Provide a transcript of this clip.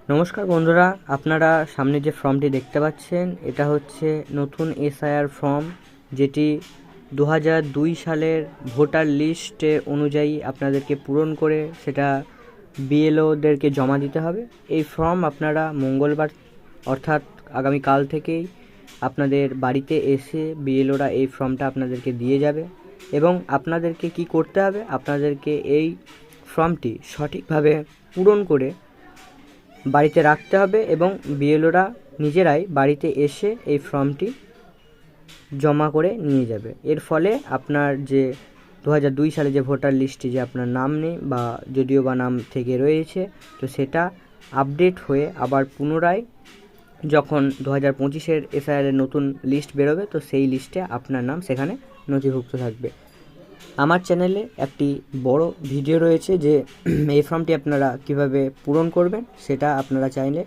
নমস্কার বন্ধুরা, আপনারা সামনে যে ফর্মটি দেখতে পাচ্ছেন এটা হচ্ছে নতুন এসআইআর ফর্ম, যেটি 2002 সালের ভোটার লিস্টে অনুযায়ী আপনাদেরকে পূরণ করে সেটা বিএলওদেরকে জমা দিতে হবে। এই ফর্ম আপনারা মঙ্গলবার অর্থাৎ আগামীকাল থেকেই আপনাদের বাড়িতে এসে বিএলওরা এই ফর্মটা আপনাদেরকে দিয়ে যাবে এবং আপনাদেরকে কি করতে হবে, আপনাদেরকে এই ফর্মটি সঠিকভাবে পূরণ করে বাড়িতে রাখতে হবে এবং বিএলওরা নিজেরাই বাড়িতে এসে এই ফর্মটি জমা করে নিয়ে যাবে। এর ফলে আপনার যে 2002 সালে যে ভোটার লিস্টে যে আপনার নাম নেই বা যদিও বা নাম থেকে রয়েছে, তো সেটা আপডেট হয়ে আবার পুনরায় যখন 2025-এর এসআইআরের নতুন লিস্ট বেরোবে, তো সেই লিস্টে আপনার নাম সেখানে নথিভুক্ত থাকবে। আমার চ্যানেলে একটি বড় ভিডিও রয়েছে যে এই ফর্মটি আপনারা কিভাবে পূরণ করবেন, সেটা আপনারা চাইলে